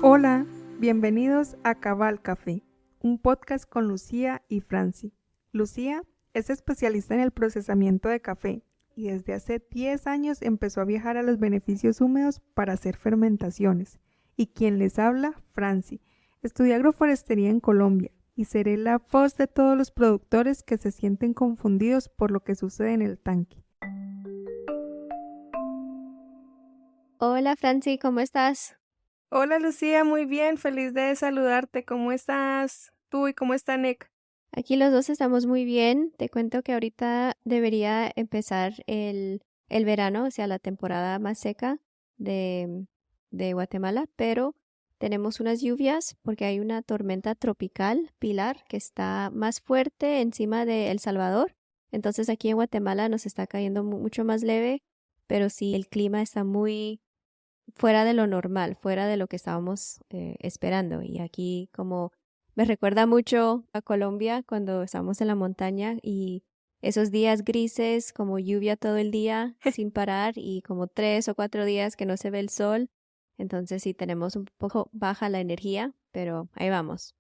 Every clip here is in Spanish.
Hola, bienvenidos a Cabal Café, un podcast con Lucía y Franci. Lucía es especialista en el procesamiento de café y desde hace 10 años empezó a viajar a los beneficios húmedos para hacer fermentaciones. Y quien les habla, Franci, estudié agroforestería en Colombia y seré la voz de todos los productores que se sienten confundidos por lo que sucede en el tanque. Hola Franci, ¿cómo estás? Hola Lucía, muy bien, feliz de saludarte. ¿Cómo estás tú y cómo está Nick? Aquí los dos estamos muy bien. Te cuento que ahorita debería empezar el verano, o sea, la temporada más seca de, de Guatemala, pero tenemos unas lluvias porque hay una tormenta tropical, Pilar, que está más fuerte encima de El Salvador. Entonces aquí en Guatemala nos está cayendo mucho más leve, pero sí el clima está muy fuera de lo normal, fuera de lo que estábamos esperando. Y aquí como me recuerda mucho a Colombia cuando estábamos en la montaña y esos días grises, como lluvia todo el día sin parar y como 3 o 4 días que no se ve el sol. Entonces sí tenemos un poco baja la energía, pero ahí vamos.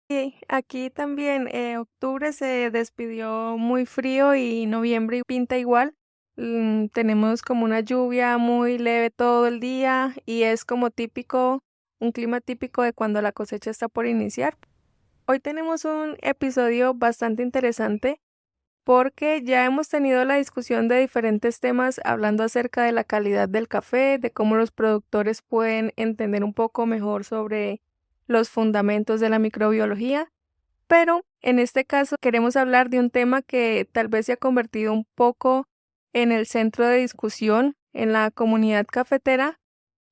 Sí, aquí también octubre se despidió muy frío y noviembre pinta igual. Tenemos como una lluvia muy leve todo el día y es como típico, un clima típico de cuando la cosecha está por iniciar. Hoy tenemos un episodio bastante interesante porque ya hemos tenido la discusión de diferentes temas hablando acerca de la calidad del café, de cómo los productores pueden entender un poco mejor sobre los fundamentos de la microbiología, pero en este caso queremos hablar de un tema que tal vez se ha convertido un poco en el centro de discusión en la comunidad cafetera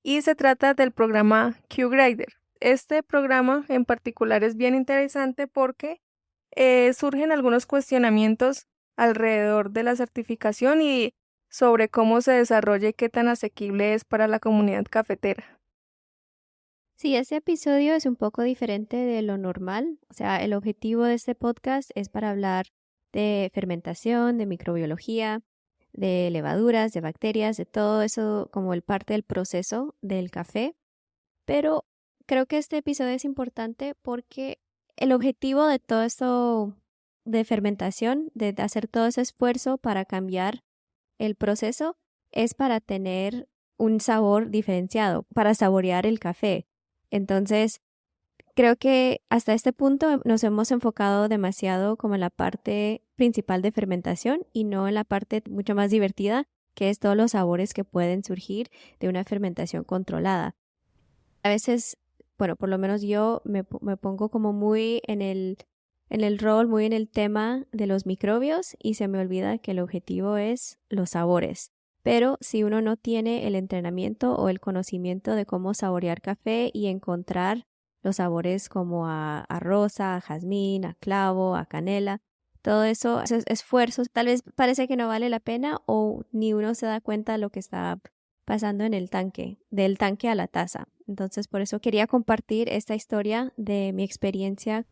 y se trata del programa Q-Grader. Este programa en particular es bien interesante porque surgen algunos cuestionamientos alrededor de la certificación y sobre cómo se desarrolla y qué tan asequible es para la comunidad cafetera. Sí, este episodio es un poco diferente de lo normal. O sea, el objetivo de este podcast es para hablar de fermentación, de microbiología, de levaduras, de bacterias, de todo eso como el parte del proceso del café. Pero creo que este episodio es importante porque el objetivo de todo esto de fermentación, de hacer todo ese esfuerzo para cambiar el proceso, es para tener un sabor diferenciado, para saborear el café. Entonces, creo que hasta este punto nos hemos enfocado demasiado como en la parte principal de fermentación y no en la parte mucho más divertida, que es todos los sabores que pueden surgir de una fermentación controlada. A veces, bueno, por lo menos yo me pongo como muy en el rol, muy en el tema de los microbios y se me olvida que el objetivo es los sabores. Pero si uno no tiene el entrenamiento o el conocimiento de cómo saborear café y encontrar los sabores como a rosa, a jazmín, a clavo, a canela, todo eso, esos esfuerzos, tal vez parece que no vale la pena o ni uno se da cuenta de lo que está pasando en el tanque, del tanque a la taza. Entonces, por eso quería compartir esta historia de mi experiencia.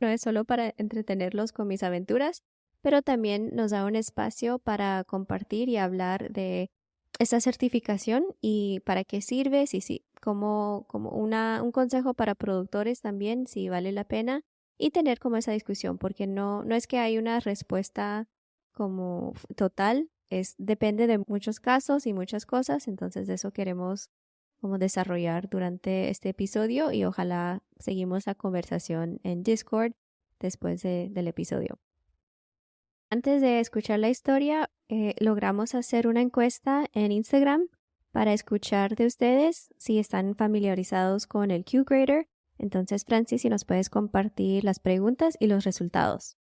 No es solo para entretenerlos con mis aventuras, pero también nos da un espacio para compartir y hablar de esta certificación y para qué sirve, si sí, como un consejo para productores también, si vale la pena, y tener como esa discusión, porque no es que hay una respuesta como total, depende de muchos casos y muchas cosas, entonces de eso queremos como desarrollar durante este episodio y ojalá seguimos la conversación en Discord después del episodio. Antes de escuchar la historia, logramos hacer una encuesta en Instagram para escuchar de ustedes si están familiarizados con el Q-Grader. Entonces, Francis, si nos puedes compartir las preguntas y los resultados.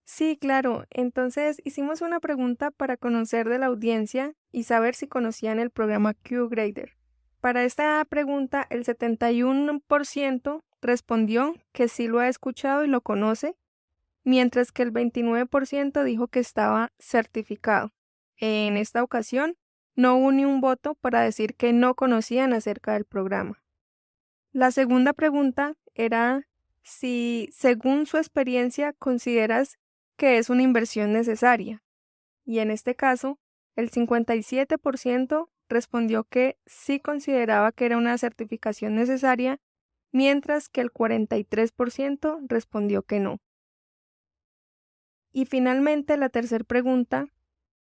Sí, claro. Entonces hicimos una pregunta para conocer de la audiencia y saber si conocían el programa Q-Grader. Para esta pregunta, el 71% respondió que sí lo ha escuchado y lo conoce, mientras que el 29% dijo que estaba certificado. En esta ocasión, no hubo ni un voto para decir que no conocían acerca del programa. La segunda pregunta era si, según su experiencia, consideras que es una inversión necesaria. Y en este caso, El 57% respondió que sí consideraba que era una certificación necesaria, mientras que el 43% respondió que no. Y finalmente, la tercera pregunta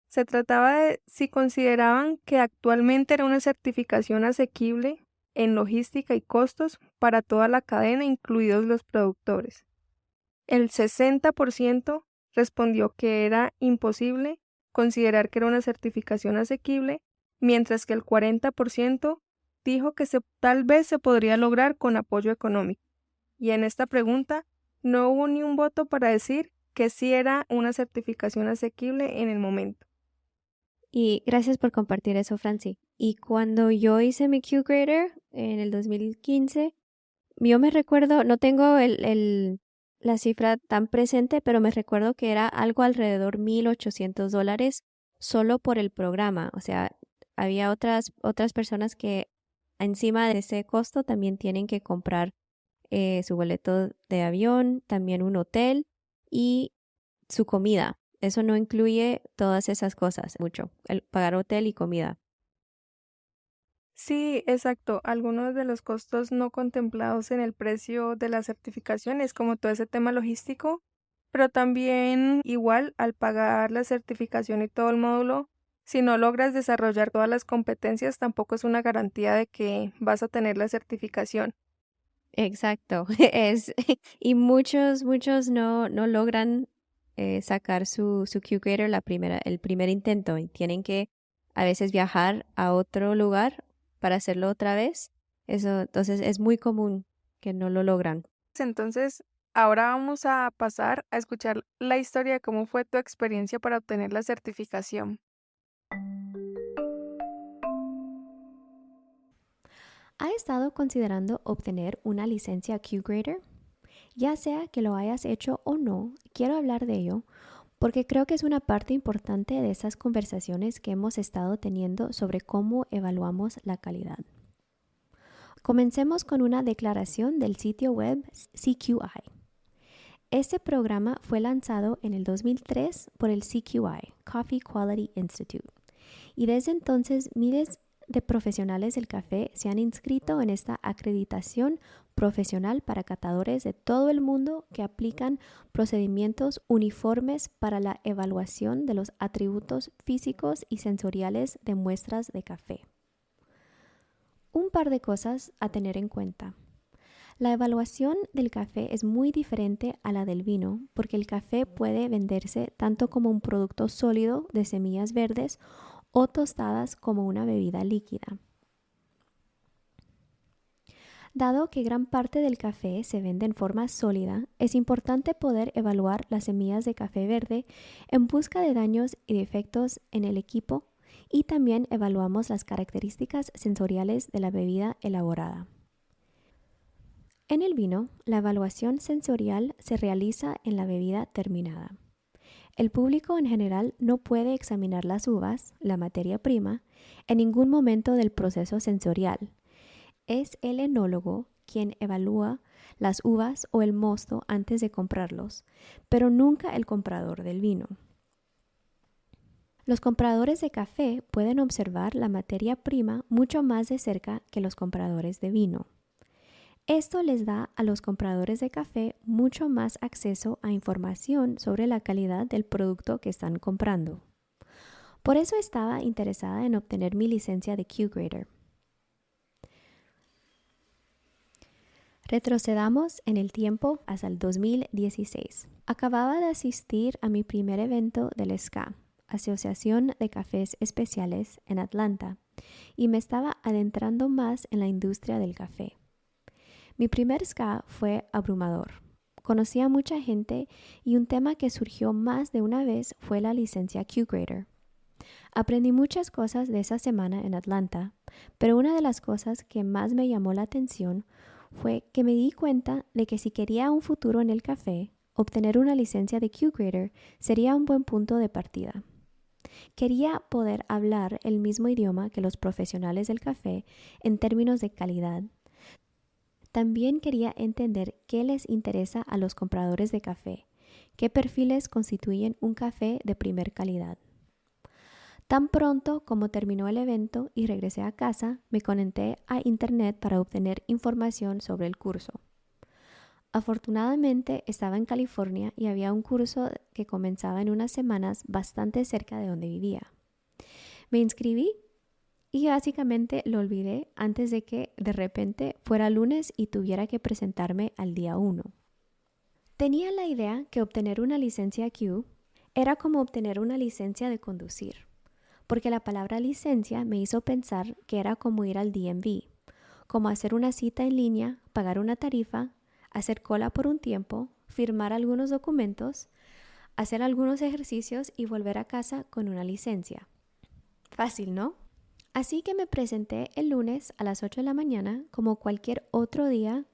se trataba de si consideraban que actualmente era una certificación asequible en logística y costos para toda la cadena, incluidos los productores. El 60% respondió que era imposible considerar que era una certificación asequible, mientras que el 40% dijo que tal vez se podría lograr con apoyo económico. Y en esta pregunta no hubo ni un voto para decir que sí era una certificación asequible en el momento. Y gracias por compartir eso, Franci. Y cuando yo hice mi Q-Grader en el 2015, yo me recuerdo, no tengo la cifra tan presente, pero me recuerdo que era algo alrededor $1,800 solo por el programa. O sea, había otras personas que encima de ese costo también tienen que comprar su boleto de avión, también un hotel y su comida. Eso no incluye todas esas cosas, mucho, el pagar hotel y comida. Sí, exacto. Algunos de los costos no contemplados en el precio de la certificación es como todo ese tema logístico, pero también igual al pagar la certificación y todo el módulo, si no logras desarrollar todas las competencias, tampoco es una garantía de que vas a tener la certificación. Exacto, y muchos no logran sacar su Q-Grader el primer intento y tienen que a veces viajar a otro lugar para hacerlo otra vez. Eso, entonces es muy común que no lo logran. Entonces, ahora vamos a pasar a escuchar la historia de cómo fue tu experiencia para obtener la certificación. ¿Ha estado considerando obtener una licencia Q-Grader? Ya sea que lo hayas hecho o no, quiero hablar de ello porque creo que es una parte importante de esas conversaciones que hemos estado teniendo sobre cómo evaluamos la calidad. Comencemos con una declaración del sitio web CQI. Este programa fue lanzado en el 2003 por el CQI, Coffee Quality Institute, y desde entonces miles de profesionales del café se han inscrito en esta acreditación profesional para catadores de todo el mundo que aplican procedimientos uniformes para la evaluación de los atributos físicos y sensoriales de muestras de café. Un par de cosas a tener en cuenta. La evaluación del café es muy diferente a la del vino porque el café puede venderse tanto como un producto sólido de semillas verdes o tostadas como una bebida líquida. Dado que gran parte del café se vende en forma sólida, es importante poder evaluar las semillas de café verde en busca de daños y defectos en el equipo y también evaluamos las características sensoriales de la bebida elaborada. En el vino, la evaluación sensorial se realiza en la bebida terminada. El público en general no puede examinar las uvas, la materia prima, en ningún momento del proceso sensorial. Es el enólogo quien evalúa las uvas o el mosto antes de comprarlos, pero nunca el comprador del vino. Los compradores de café pueden observar la materia prima mucho más de cerca que los compradores de vino. Esto les da a los compradores de café mucho más acceso a información sobre la calidad del producto que están comprando. Por eso estaba interesada en obtener mi licencia de Q-Grader. Retrocedamos en el tiempo hasta el 2016. Acababa de asistir a mi primer evento del SCA, Asociación de Cafés Especiales, en Atlanta, y me estaba adentrando más en la industria del café. Mi primer SCA fue abrumador. Conocí a mucha gente y un tema que surgió más de una vez fue la licencia Q-Grader. Aprendí muchas cosas de esa semana en Atlanta, pero una de las cosas que más me llamó la atención fue que me di cuenta de que si quería un futuro en el café, obtener una licencia de Q-Grader sería un buen punto de partida. Quería poder hablar el mismo idioma que los profesionales del café en términos de calidad. También quería entender qué les interesa a los compradores de café, qué perfiles constituyen un café de primer calidad. Tan pronto como terminó el evento y regresé a casa, me conecté a internet para obtener información sobre el curso. Afortunadamente estaba en California y había un curso que comenzaba en unas semanas bastante cerca de donde vivía. Me inscribí y básicamente lo olvidé antes de que de repente fuera lunes y tuviera que presentarme al día 1. Tenía la idea que obtener una licencia Q era como obtener una licencia de conducir, porque la palabra licencia me hizo pensar que era como ir al DMV, como hacer una cita en línea, pagar una tarifa, hacer cola por un tiempo, firmar algunos documentos, hacer algunos ejercicios y volver a casa con una licencia. Fácil, ¿no? Así que me presenté el lunes a las 8 de la mañana como cualquier otro día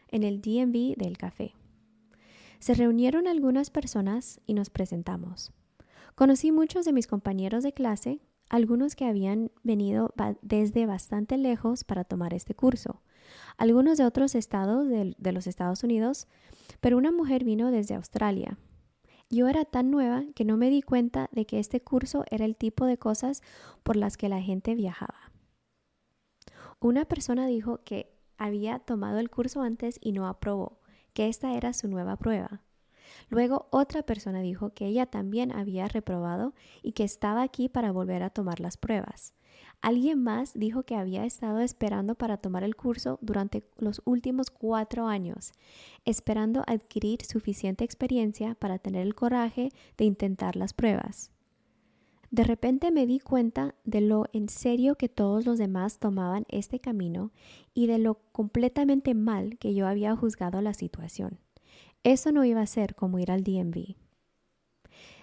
en el DMV del café. Se reunieron algunas personas y nos presentamos. Conocí muchos de mis compañeros de clase, algunos que habían venido desde bastante lejos para tomar este curso, algunos de otros estados de los Estados Unidos, pero una mujer vino desde Australia. Yo era tan nueva que no me di cuenta de que este curso era el tipo de cosas por las que la gente viajaba. Una persona dijo que había tomado el curso antes y no aprobó, que esta era su nueva prueba. Luego otra persona dijo que ella también había reprobado y que estaba aquí para volver a tomar las pruebas. Alguien más dijo que había estado esperando para tomar el curso durante los últimos 4 años, esperando adquirir suficiente experiencia para tener el coraje de intentar las pruebas. De repente me di cuenta de lo en serio que todos los demás tomaban este camino y de lo completamente mal que yo había juzgado la situación. Eso no iba a ser como ir al DMV.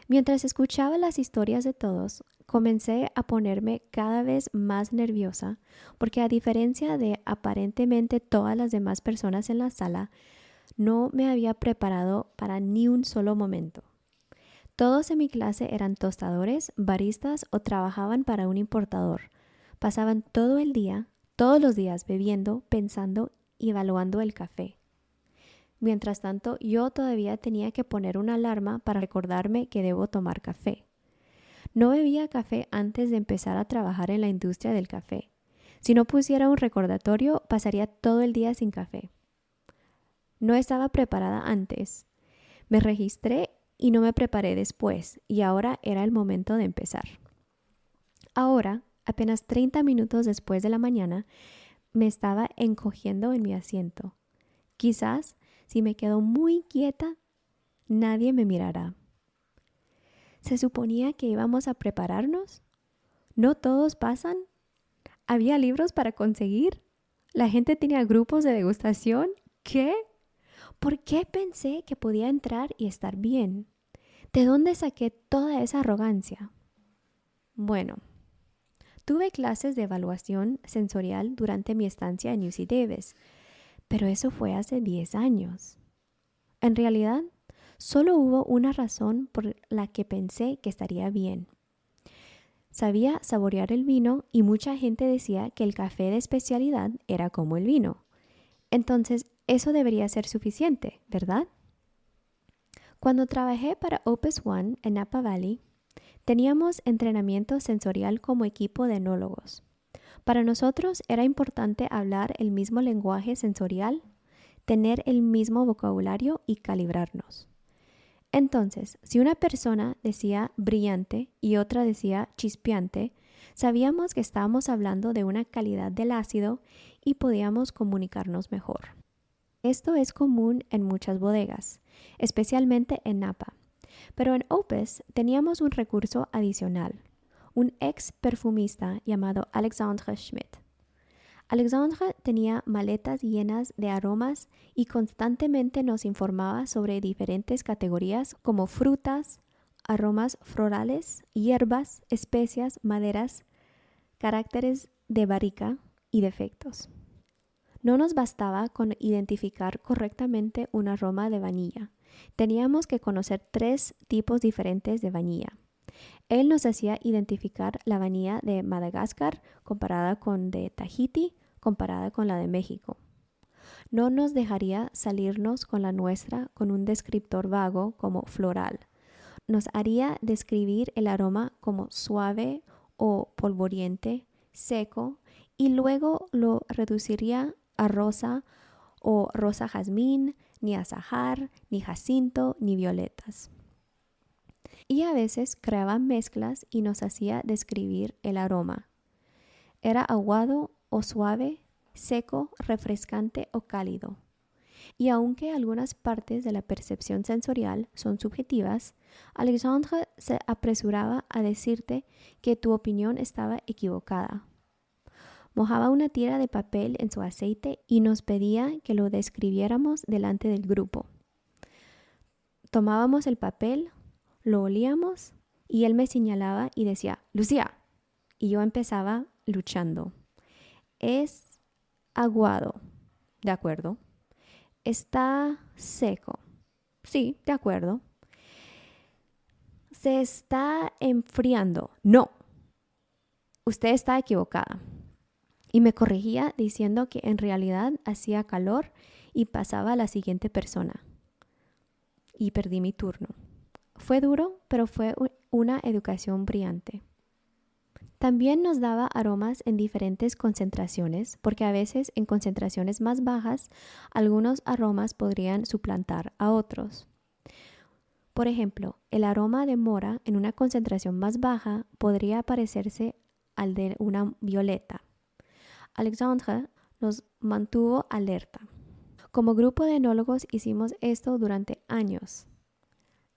Mientras escuchaba las historias de todos, comencé a ponerme cada vez más nerviosa porque a diferencia de aparentemente todas las demás personas en la sala, no me había preparado para ni un solo momento. Todos en mi clase eran tostadores, baristas o trabajaban para un importador. Pasaban todo el día, todos los días bebiendo, pensando y evaluando el café. Mientras tanto, yo todavía tenía que poner una alarma para recordarme que debo tomar café. No bebía café antes de empezar a trabajar en la industria del café. Si no pusiera un recordatorio, pasaría todo el día sin café. No estaba preparada antes. Me registré y no me preparé después, y ahora era el momento de empezar. Ahora, apenas 30 minutos después de la mañana, me estaba encogiendo en mi asiento. Quizás, si me quedo muy quieta, nadie me mirará. ¿Se suponía que íbamos a prepararnos? ¿No todos pasan? ¿Había libros para conseguir? ¿La gente tenía grupos de degustación? ¿Qué? ¿Por qué pensé que podía entrar y estar bien? ¿De dónde saqué toda esa arrogancia? Bueno, tuve clases de evaluación sensorial durante mi estancia en UC Davis, pero eso fue hace 10 años. En realidad, solo hubo una razón por la que pensé que estaría bien. Sabía saborear el vino y mucha gente decía que el café de especialidad era como el vino. Entonces, eso debería ser suficiente, ¿verdad? Cuando trabajé para Opus One en Napa Valley, teníamos entrenamiento sensorial como equipo de enólogos. Para nosotros era importante hablar el mismo lenguaje sensorial, tener el mismo vocabulario y calibrarnos. Entonces, si una persona decía brillante y otra decía chispeante, sabíamos que estábamos hablando de una calidad del ácido y podíamos comunicarnos mejor. Esto es común en muchas bodegas, especialmente en Napa. Pero en Opus teníamos un recurso adicional, un ex perfumista llamado Alexandre Schmidt. Alexandre tenía maletas llenas de aromas y constantemente nos informaba sobre diferentes categorías como frutas, aromas florales, hierbas, especias, maderas, caracteres de barrica y defectos. No nos bastaba con identificar correctamente un aroma de vainilla. Teníamos que conocer 3 tipos diferentes de vainilla. Él nos hacía identificar la vainilla de Madagascar comparada con de Tahití, comparada con la de México. No nos dejaría salirnos con la nuestra con un descriptor vago como floral. Nos haría describir el aroma como suave o polvoriente, seco, y luego lo reduciría a rosa o rosa jazmín, ni azahar, ni jacinto, ni violetas. Y a veces creaba mezclas y nos hacía describir el aroma. Era aguado o suave, seco, refrescante o cálido. Y aunque algunas partes de la percepción sensorial son subjetivas, Alexandre se apresuraba a decirte que tu opinión estaba equivocada. Mojaba una tira de papel en su aceite y nos pedía que lo describiéramos delante del grupo. Tomábamos el papel, lo olíamos y él me señalaba y decía, Lucía. Y yo empezaba luchando. Es aguado. ¿De acuerdo? Está seco. Sí, de acuerdo. Se está enfriando. No. Usted está equivocada. Y me corregía diciendo que en realidad hacía calor y pasaba a la siguiente persona. Y perdí mi turno. Fue duro, pero fue una educación brillante. También nos daba aromas en diferentes concentraciones, porque a veces en concentraciones más bajas, algunos aromas podrían suplantar a otros. Por ejemplo, el aroma de mora en una concentración más baja podría parecerse al de una violeta. Alexandre nos mantuvo alerta. Como grupo de enólogos hicimos esto durante años.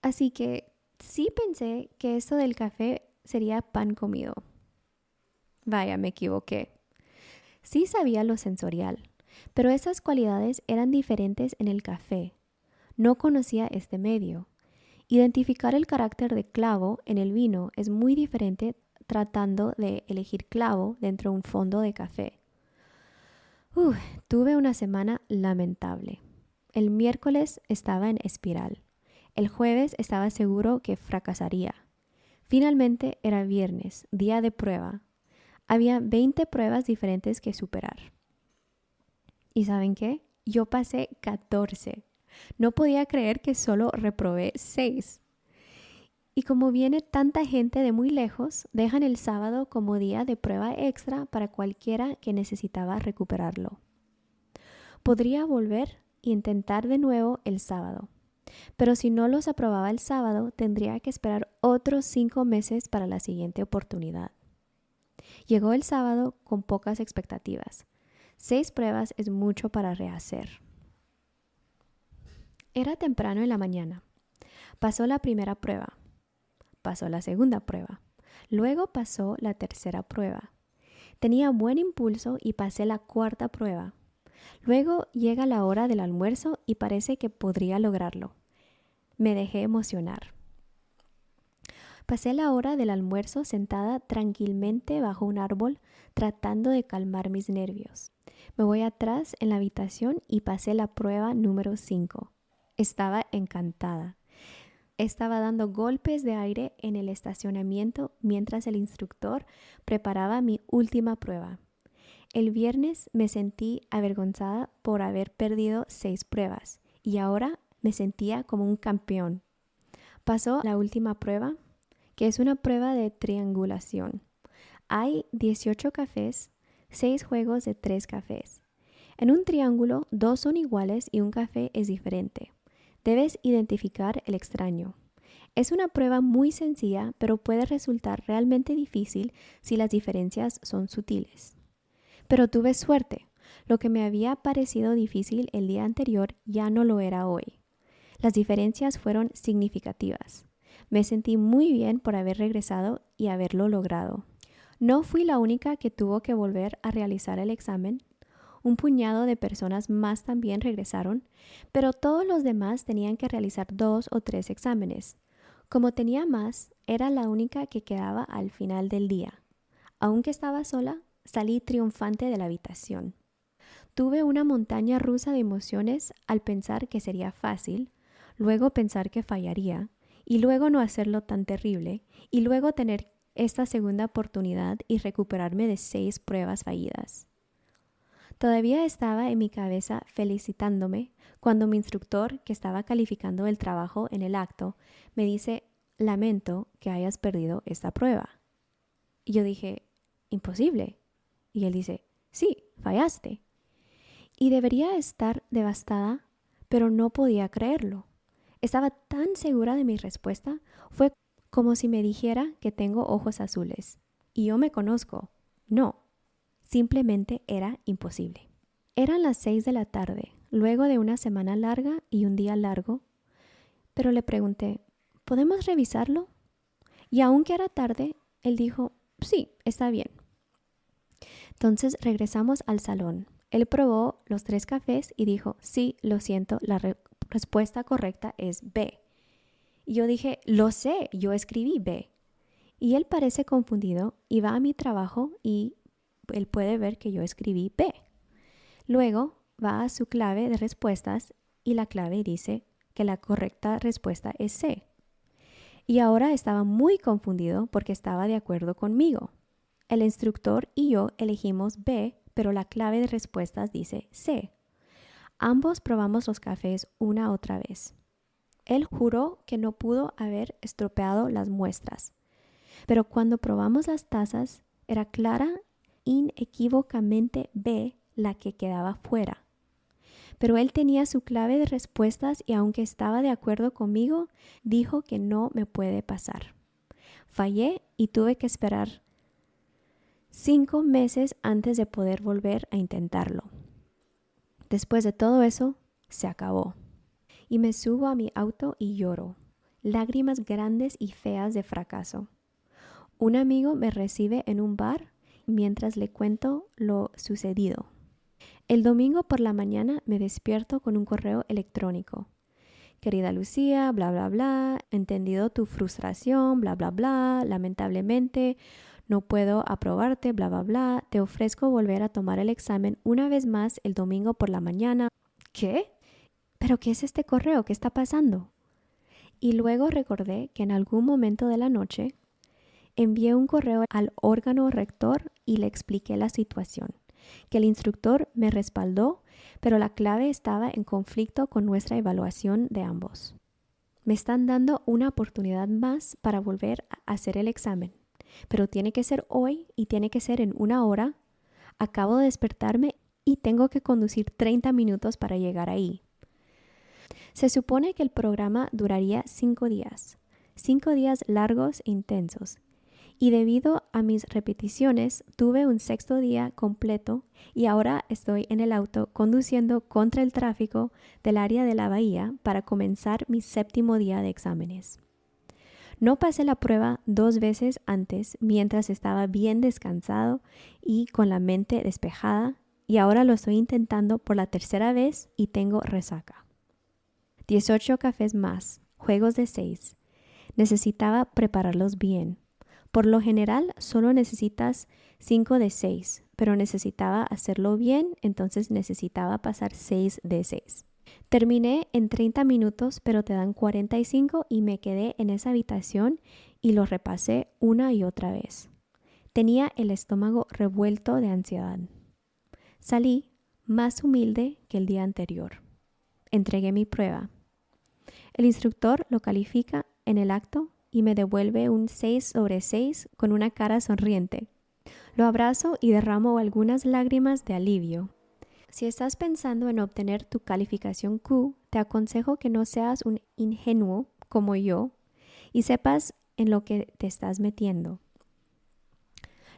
Así que sí pensé que esto del café sería pan comido. Vaya, me equivoqué. Sí sabía lo sensorial, pero esas cualidades eran diferentes en el café. No conocía este medio. Identificar el carácter de clavo en el vino es muy diferente tratando de elegir clavo dentro de un fondo de café. Tuve una semana lamentable. El miércoles estaba en espiral. El jueves estaba seguro que fracasaría. Finalmente era viernes, día de prueba. Había 20 pruebas diferentes que superar. ¿Y saben qué? Yo pasé 14. No podía creer que solo reprobé 6. Y como viene tanta gente de muy lejos, dejan el sábado como día de prueba extra para cualquiera que necesitaba recuperarlo. Podría volver e intentar de nuevo el sábado, pero si no los aprobaba el sábado, tendría que esperar otros 5 meses para la siguiente oportunidad. Llegó el sábado con pocas expectativas. 6 pruebas es mucho para rehacer. Era temprano en la mañana. Pasó la primera prueba. Pasó la segunda prueba. Luego pasó la tercera prueba. Tenía buen impulso y pasé la cuarta prueba. Luego llega la hora del almuerzo y parece que podría lograrlo. Me dejé emocionar. Pasé la hora del almuerzo sentada tranquilamente bajo un árbol, tratando de calmar mis nervios. Me voy atrás en la habitación y pasé la prueba número 5. Estaba encantada. Estaba dando golpes de aire en el estacionamiento mientras el instructor preparaba mi última prueba. El viernes me sentí avergonzada por haber perdido 6 pruebas y ahora me sentía como un campeón. Pasó la última prueba, que es una prueba de triangulación. Hay 18 cafés, 6 juegos de 3 cafés. En un triángulo, 2 son iguales y un café es diferente. Debes identificar el extraño. Es una prueba muy sencilla, pero puede resultar realmente difícil si las diferencias son sutiles. Pero tuve suerte. Lo que me había parecido difícil el día anterior ya no lo era hoy. Las diferencias fueron significativas. Me sentí muy bien por haber regresado y haberlo logrado. No fui la única que tuvo que volver a realizar el examen. Un puñado de personas más también regresaron, pero todos los demás tenían que realizar 2 o 3 exámenes. Como tenía más, era la única que quedaba al final del día. Aunque estaba sola, salí triunfante de la habitación. Tuve una montaña rusa de emociones al pensar que sería fácil, luego pensar que fallaría, y luego no hacerlo tan terrible, y luego tener esta segunda oportunidad y recuperarme de 6 pruebas fallidas. Todavía estaba en mi cabeza felicitándome cuando mi instructor, que estaba calificando el trabajo en el acto, me dice: lamento que hayas perdido esta prueba. Y yo dije, imposible. Y él dice, sí, fallaste. Y debería estar devastada, pero no podía creerlo. Estaba tan segura de mi respuesta, fue como si me dijera que tengo ojos azules. Y yo me conozco. No, simplemente era imposible. Eran las 6 de la tarde, luego de una semana larga y un día largo, pero le pregunté, ¿podemos revisarlo? Y aunque era tarde, él dijo, sí, está bien. Entonces regresamos al salón. Él probó los 3 cafés y dijo, sí, lo siento, la respuesta correcta es B. Y yo dije, lo sé, yo escribí B. Y él parece confundido y va a mi trabajo y él puede ver que yo escribí B. Luego va a su clave de respuestas y la clave dice que la correcta respuesta es C. Y ahora estaba muy confundido porque estaba de acuerdo conmigo. El instructor y yo elegimos B, pero la clave de respuestas dice C. Ambos probamos los cafés una otra vez. Él juró que no pudo haber estropeado las muestras, pero cuando probamos las tazas era clara, inequívocamente B la que quedaba fuera. Pero él tenía su clave de respuestas y aunque estaba de acuerdo conmigo, dijo que no me puede pasar. Fallé y tuve que esperar 5 meses antes de poder volver a intentarlo. Después de todo eso, se acabó. Y me subo a mi auto y lloro, lágrimas grandes y feas de fracaso. Un amigo me recibe en un bar mientras le cuento lo sucedido. El domingo por la mañana me despierto con un correo electrónico. Querida Lucía, bla, bla, bla, entendido tu frustración, bla, bla, bla, lamentablemente no puedo aprobarte, bla, bla, bla, te ofrezco volver a tomar el examen una vez más el domingo por la mañana. ¿Qué? ¿Pero qué es este correo? ¿Qué está pasando? Y luego recordé que en algún momento de la noche envié un correo al órgano rector y le expliqué la situación, que el instructor me respaldó, pero la clave estaba en conflicto con nuestra evaluación de ambos. Me están dando una oportunidad más para volver a hacer el examen, pero tiene que ser hoy y tiene que ser en 1 hora. Acabo de despertarme y tengo que conducir 30 minutos para llegar ahí. Se supone que el programa duraría 5 días, 5 días largos e intensos. Y debido a mis repeticiones, tuve un 6º día completo y ahora estoy en el auto conduciendo contra el tráfico del área de la bahía para comenzar mi 7º día de exámenes. No pasé la prueba 2 veces antes mientras estaba bien descansado y con la mente despejada y ahora lo estoy intentando por la 3ª vez y tengo resaca. 18 cafés más, juegos de 6. Necesitaba prepararlos bien. Por lo general, solo necesitas 5 de 6, pero necesitaba hacerlo bien, entonces necesitaba pasar 6 de 6. Terminé en 30 minutos, pero te dan 45 y me quedé en esa habitación y lo repasé una y otra vez. Tenía el estómago revuelto de ansiedad. Salí más humilde que el día anterior. Entregué mi prueba. El instructor lo califica en el acto y me devuelve un 6 sobre 6 con una cara sonriente. Lo abrazo y derramo algunas lágrimas de alivio. Si estás pensando en obtener tu calificación Q, te aconsejo que no seas un ingenuo como yo y sepas en lo que te estás metiendo.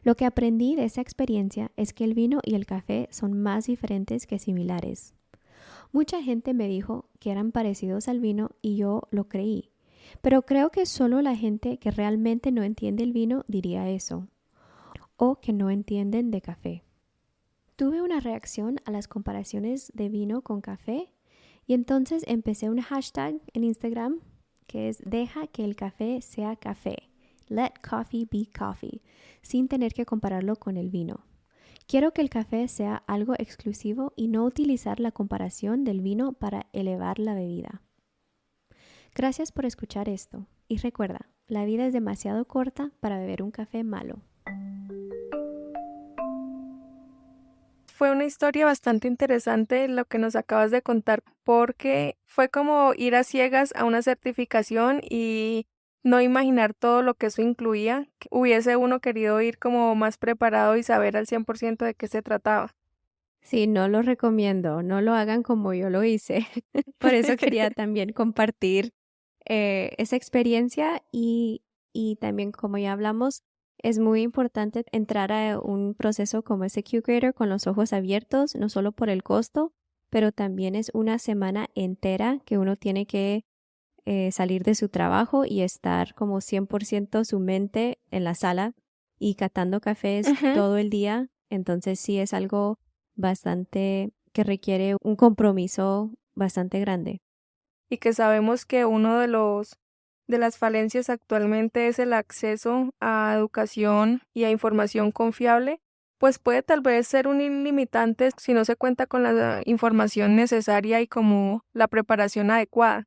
Lo que aprendí de esa experiencia es que el vino y el café son más diferentes que similares. Mucha gente me dijo que eran parecidos al vino y yo lo creí. Pero creo que solo la gente que realmente no entiende el vino diría eso, o que no entienden de café. Tuve una reacción a las comparaciones de vino con café y entonces empecé un hashtag en Instagram que es deja que el café sea café, let coffee be coffee, sin tener que compararlo con el vino. Quiero que el café sea algo exclusivo y no utilizar la comparación del vino para elevar la bebida. Gracias por escuchar esto y recuerda, la vida es demasiado corta para beber un café malo. Fue una historia bastante interesante lo que nos acabas de contar porque fue como ir a ciegas a una certificación y no imaginar todo lo que eso incluía, que hubiese uno querido ir como más preparado y saber al 100% de qué se trataba. Sí, no lo recomiendo, no lo hagan como yo lo hice. Por eso quería también compartir esa experiencia y también, como ya hablamos, es muy importante entrar a un proceso como ese Q-Grader con los ojos abiertos, no solo por el costo, pero también es una semana entera que uno tiene que salir de su trabajo y estar como 100% su mente en la sala y catando cafés Ujú. todo el día. Entonces sí es algo bastante que requiere un compromiso bastante grande. Y que sabemos que uno de las falencias actualmente es el acceso a educación y a información confiable, pues puede tal vez ser un limitante si no se cuenta con la información necesaria y como la preparación adecuada.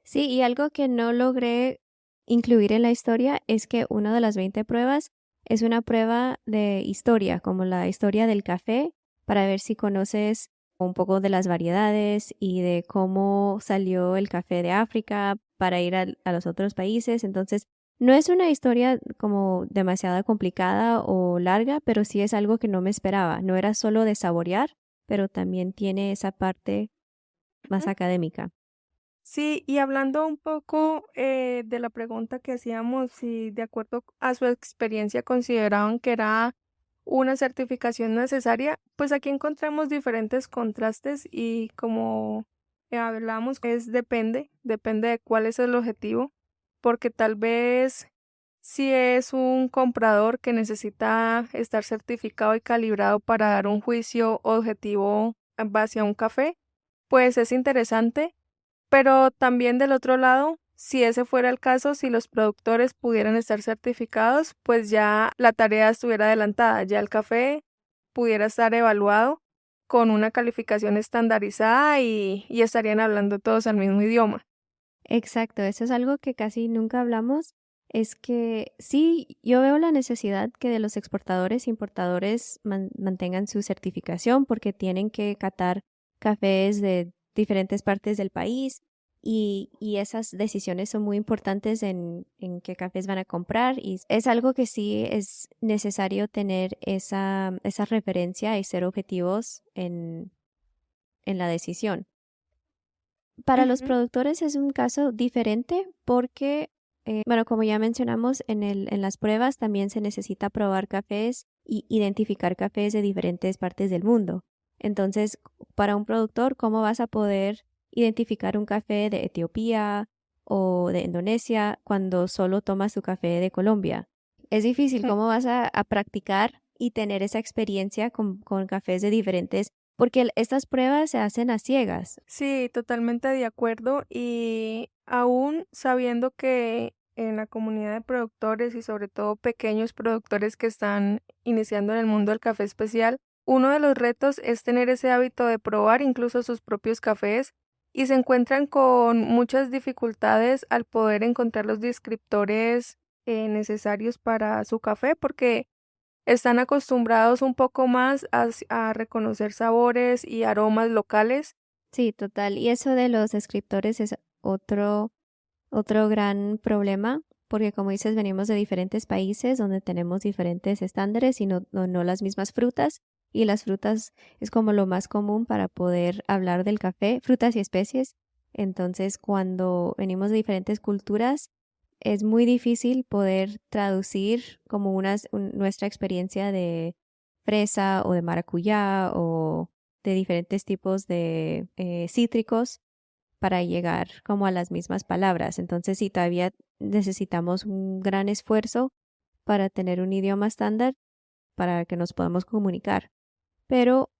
Sí, y algo que no logré incluir en la historia es que una de las 20 pruebas es una prueba de historia, como la historia del café, para ver si conoces un poco de las variedades y de cómo salió el café de África para ir a los otros países. Entonces, no es una historia como demasiado complicada o larga, pero sí es algo que no me esperaba. No era solo de saborear, pero también tiene esa parte más académica. Sí, y hablando un poco de la pregunta que hacíamos, si de acuerdo a su experiencia consideraban que era una certificación necesaria, pues aquí encontramos diferentes contrastes y como hablamos, es depende de cuál es el objetivo, porque tal vez si es un comprador que necesita estar certificado y calibrado para dar un juicio objetivo en base a un café, pues es interesante, pero también del otro lado, si ese fuera el caso, si los productores pudieran estar certificados, pues ya la tarea estuviera adelantada, ya el café pudiera estar evaluado con una calificación estandarizada y estarían hablando todos el mismo idioma. Exacto, eso es algo que casi nunca hablamos. Es que sí, yo veo la necesidad que de los exportadores e importadores mantengan su certificación porque tienen que catar cafés de diferentes partes del país y esas decisiones son muy importantes en qué cafés van a comprar y es algo que sí es necesario tener esa referencia y ser objetivos en la decisión. Para los Ujú. productores es un caso diferente porque, bueno, como ya mencionamos en las pruebas, también se necesita probar cafés y identificar cafés de diferentes partes del mundo. Entonces, para un productor, ¿cómo vas a poder identificar un café de Etiopía o de Indonesia cuando solo tomas tu café de Colombia? Es difícil, ¿cómo vas a practicar y tener esa experiencia con cafés de diferentes? Porque estas pruebas se hacen a ciegas. Sí, totalmente de acuerdo. Y aún sabiendo que en la comunidad de productores y sobre todo pequeños productores que están iniciando en el mundo del café especial, uno de los retos es tener ese hábito de probar incluso sus propios cafés y se encuentran con muchas dificultades al poder encontrar los descriptores necesarios para su café porque están acostumbrados un poco más a reconocer sabores y aromas locales. Sí, total. Y eso de los escritores es otro gran problema, porque como dices, venimos de diferentes países donde tenemos diferentes estándares y no las mismas frutas. Y las frutas es como lo más común para poder hablar del café, frutas y especies. Entonces, cuando venimos de diferentes culturas, es muy difícil poder traducir como nuestra experiencia de fresa o de maracuyá o de diferentes tipos de cítricos para llegar como a las mismas palabras. Entonces, sí, todavía necesitamos un gran esfuerzo para tener un idioma estándar para que nos podamos comunicar. Pero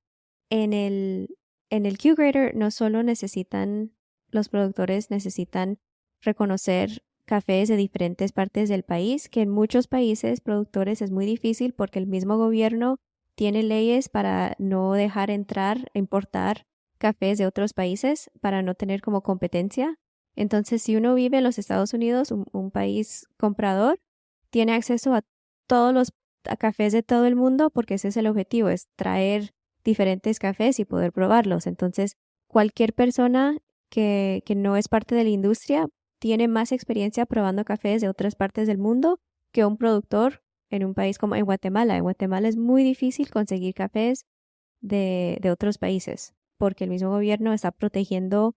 en el Q-Grader no solo los productores necesitan reconocer cafés de diferentes partes del país, que en muchos países productores es muy difícil porque el mismo gobierno tiene leyes para no dejar entrar, importar cafés de otros países para no tener como competencia. Entonces, si uno vive en los Estados Unidos, un país comprador, tiene acceso a todos los a cafés de todo el mundo porque ese es el objetivo, es traer diferentes cafés y poder probarlos. Entonces, cualquier persona que no es parte de la industria tiene más experiencia probando cafés de otras partes del mundo que un productor en un país como en Guatemala. En Guatemala es muy difícil conseguir cafés de otros países porque el mismo gobierno está protegiendo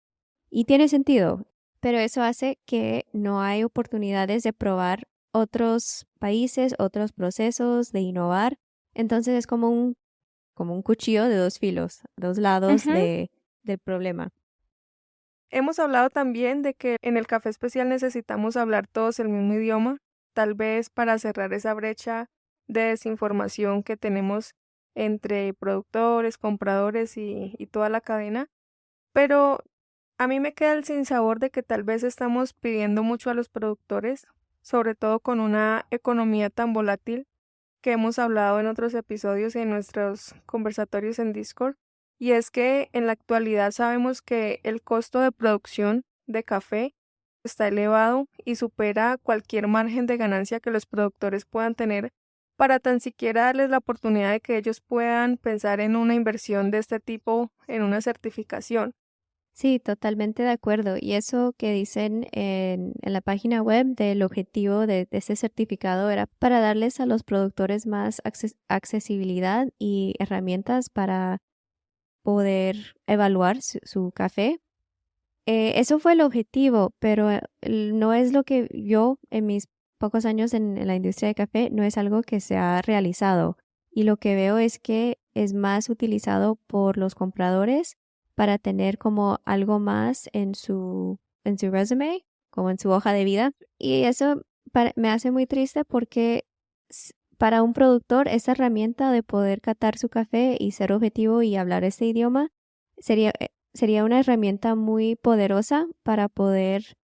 y tiene sentido, pero eso hace que no hay oportunidades de probar otros países, otros procesos, de innovar. Entonces es como un cuchillo de dos filos, dos lados Ujú. del problema. Hemos hablado también de que en el café especial necesitamos hablar todos el mismo idioma, tal vez para cerrar esa brecha de desinformación que tenemos entre productores, compradores y toda la cadena. Pero a mí me queda el sinsabor de que tal vez estamos pidiendo mucho a los productores, sobre todo con una economía tan volátil que hemos hablado en otros episodios y en nuestros conversatorios en Discord. Y es que en la actualidad sabemos que el costo de producción de café está elevado y supera cualquier margen de ganancia que los productores puedan tener para tan siquiera darles la oportunidad de que ellos puedan pensar en una inversión de este tipo, en una certificación. Sí, totalmente de acuerdo. Y eso que dicen en la página web del objetivo de este certificado era para darles a los productores más accesibilidad y herramientas para poder evaluar su café. Eso fue el objetivo, pero no es lo que yo en mis pocos años en la industria de café, no es algo que se ha realizado. Y lo que veo es que es más utilizado por los compradores para tener como algo más en su resume, como en su hoja de vida. Y eso me hace muy triste porque para un productor esa herramienta de poder catar su café y ser objetivo y hablar este idioma sería una herramienta muy poderosa para poder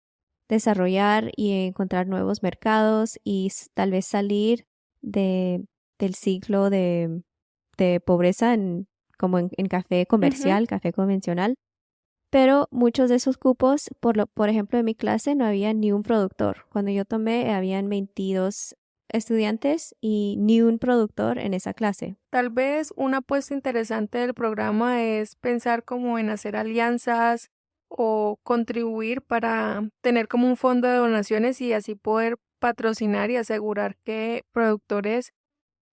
desarrollar y encontrar nuevos mercados y tal vez salir de, del ciclo de pobreza como en café Ujú. comercial, café convencional. Pero muchos de esos cupos, por ejemplo, en mi clase no había ni un productor. Cuando yo tomé, habían 22 estudiantes y ni un productor en esa clase. Tal vez una apuesta interesante del programa es pensar como en hacer alianzas o contribuir para tener como un fondo de donaciones y así poder patrocinar y asegurar que productores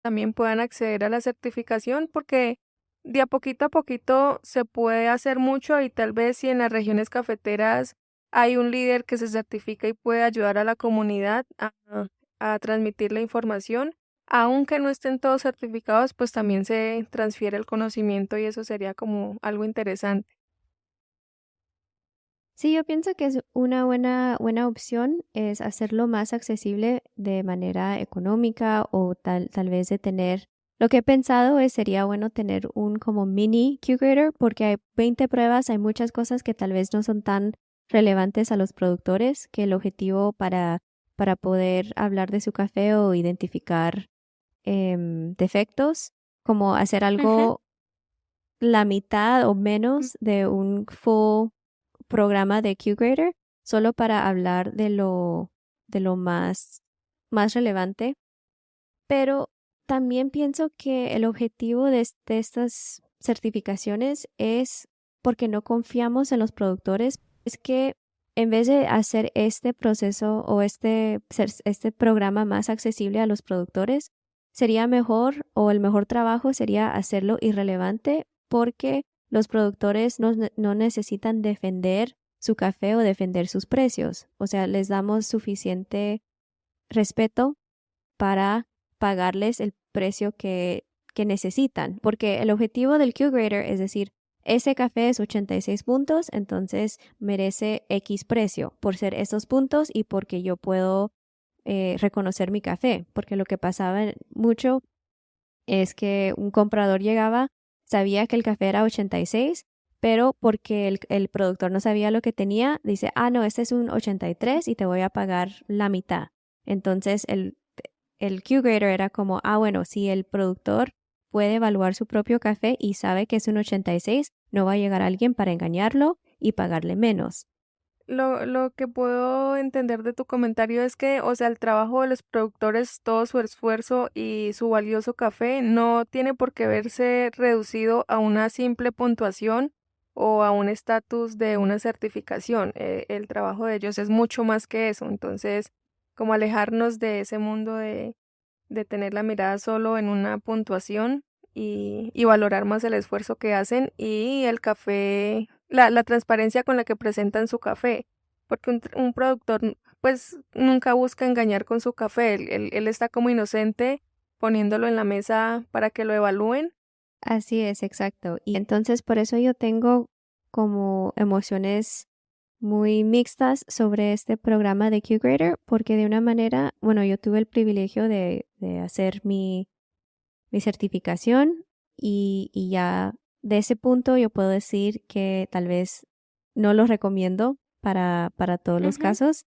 también puedan acceder a la certificación, porque de a poquito se puede hacer mucho y tal vez si en las regiones cafeteras hay un líder que se certifica y puede ayudar a la comunidad a transmitir la información, aunque no estén todos certificados, pues también se transfiere el conocimiento y eso sería como algo interesante. Sí, yo pienso que es una buena opción es hacerlo más accesible de manera económica o tal vez de tener, lo que he pensado es sería bueno tener un como mini Q-Grader porque hay 20 pruebas, hay muchas cosas que tal vez no son tan relevantes a los productores que el objetivo para poder hablar de su café o identificar defectos, como hacer Ujú. algo la mitad o menos de un full programa de QGrader solo para hablar de lo más relevante, pero también pienso que el objetivo de estas certificaciones es porque no confiamos en los productores, es que en vez de hacer este proceso o este programa más accesible a los productores, sería mejor o el mejor trabajo sería hacerlo irrelevante porque los productores no necesitan defender su café o defender sus precios. O sea, les damos suficiente respeto para pagarles el precio que necesitan. Porque el objetivo del Q-Grader es decir, ese café es 86 puntos, entonces merece X precio por ser esos puntos y porque yo puedo reconocer mi café. Porque lo que pasaba mucho es que un comprador llegaba, sabía que el café era 86, pero porque el productor no sabía lo que tenía, dice, ah, no, este es un 83 y te voy a pagar la mitad. Entonces el Q-Grader era como, ah, bueno, si el productor puede evaluar su propio café y sabe que es un 86, no va a llegar alguien para engañarlo y pagarle menos. Lo que puedo entender de tu comentario es que, o sea, el trabajo de los productores, todo su esfuerzo y su valioso café no tiene por qué verse reducido a una simple puntuación o a un estatus de una certificación. El trabajo de ellos es mucho más que eso. Entonces, como alejarnos de ese mundo de tener la mirada solo en una puntuación y valorar más el esfuerzo que hacen y el café, la transparencia con la que presentan su café, porque un productor pues nunca busca engañar con su café, él está como inocente poniéndolo en la mesa para que lo evalúen. Así es, exacto. Y entonces por eso yo tengo como emociones muy mixtas sobre este programa de QGrader, porque de una manera, bueno, yo tuve el privilegio de hacer mi certificación y ya de ese punto yo puedo decir que tal vez no lo recomiendo para todos los Ujú. casos,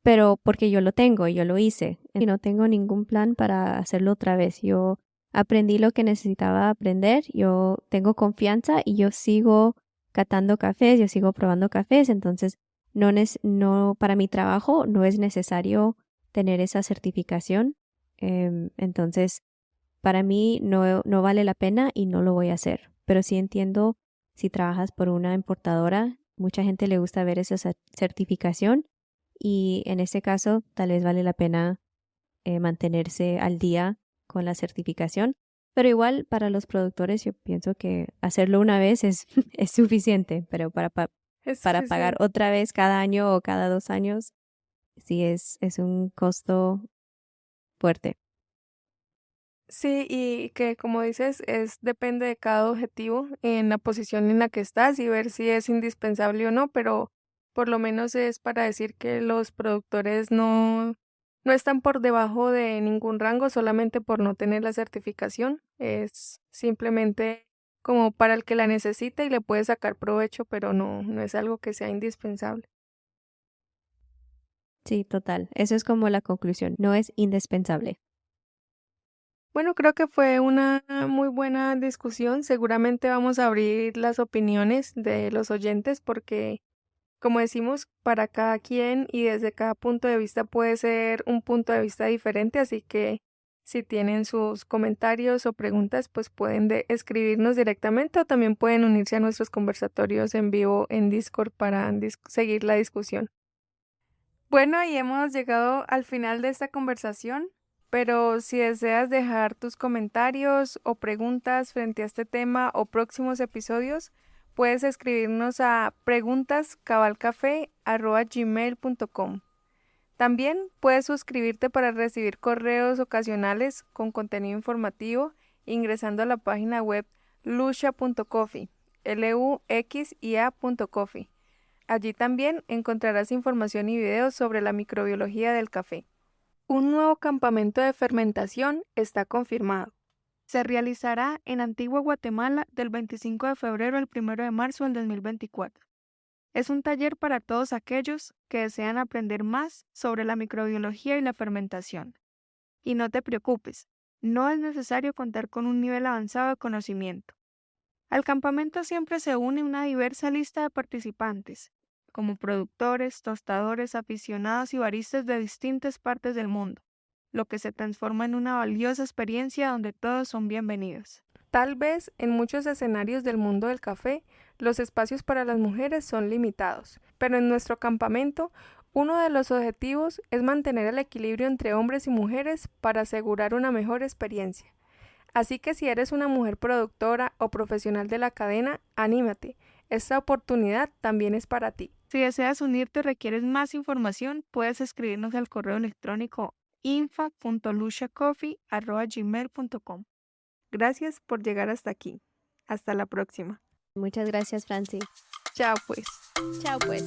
pero porque yo lo tengo, yo lo hice y no tengo ningún plan para hacerlo otra vez. Yo aprendí lo que necesitaba aprender, yo tengo confianza y yo sigo catando cafés, yo sigo probando cafés, entonces no para mi trabajo no es necesario tener esa certificación. Entonces, para mí no vale la pena y no lo voy a hacer. Pero sí entiendo si trabajas por una importadora, mucha gente le gusta ver esa certificación y en ese caso tal vez vale la pena mantenerse al día con la certificación. Pero igual para los productores yo pienso que hacerlo una vez es, es suficiente, pero Es para pagar suficiente. otra vez cada año o cada 2 años, sí es un costo fuerte. Sí, y que como dices, depende de cada objetivo en la posición en la que estás y ver si es indispensable o no, pero por lo menos es para decir que los productores no están por debajo de ningún rango solamente por no tener la certificación. Es simplemente como para el que la necesita y le puede sacar provecho, pero no es algo que sea indispensable. Sí, total. Eso es como la conclusión. No es indispensable. Bueno, creo que fue una muy buena discusión. Seguramente vamos a abrir las opiniones de los oyentes porque, como decimos, para cada quien y desde cada punto de vista puede ser un punto de vista diferente, así que si tienen sus comentarios o preguntas, pues pueden escribirnos directamente o también pueden unirse a nuestros conversatorios en vivo en Discord para seguir la discusión. Bueno, y hemos llegado al final de esta conversación, pero si deseas dejar tus comentarios o preguntas frente a este tema o próximos episodios, puedes escribirnos a preguntascabalcafé@gmail.com. También puedes suscribirte para recibir correos ocasionales con contenido informativo ingresando a la página web luxia.coffee, luxia.coffee. Allí también encontrarás información y videos sobre la microbiología del café. Un nuevo campamento de fermentación está confirmado. Se realizará en Antigua Guatemala del 25 de febrero al 1 de marzo del 2024. Es un taller para todos aquellos que desean aprender más sobre la microbiología y la fermentación. Y no te preocupes, no es necesario contar con un nivel avanzado de conocimiento. Al campamento siempre se une una diversa lista de participantes, como productores, tostadores, aficionados y baristas de distintas partes del mundo, lo que se transforma en una valiosa experiencia donde todos son bienvenidos. Tal vez en muchos escenarios del mundo del café, los espacios para las mujeres son limitados, pero en nuestro campamento, uno de los objetivos es mantener el equilibrio entre hombres y mujeres para asegurar una mejor experiencia. Así que si eres una mujer productora o profesional de la cadena, anímate. Esta oportunidad también es para ti. Si deseas unirte o requieres más información, puedes escribirnos al correo electrónico info.luciacoffee@gmail.com. Gracias por llegar hasta aquí. Hasta la próxima. Muchas gracias, Franci. Chao pues. Chao, pues.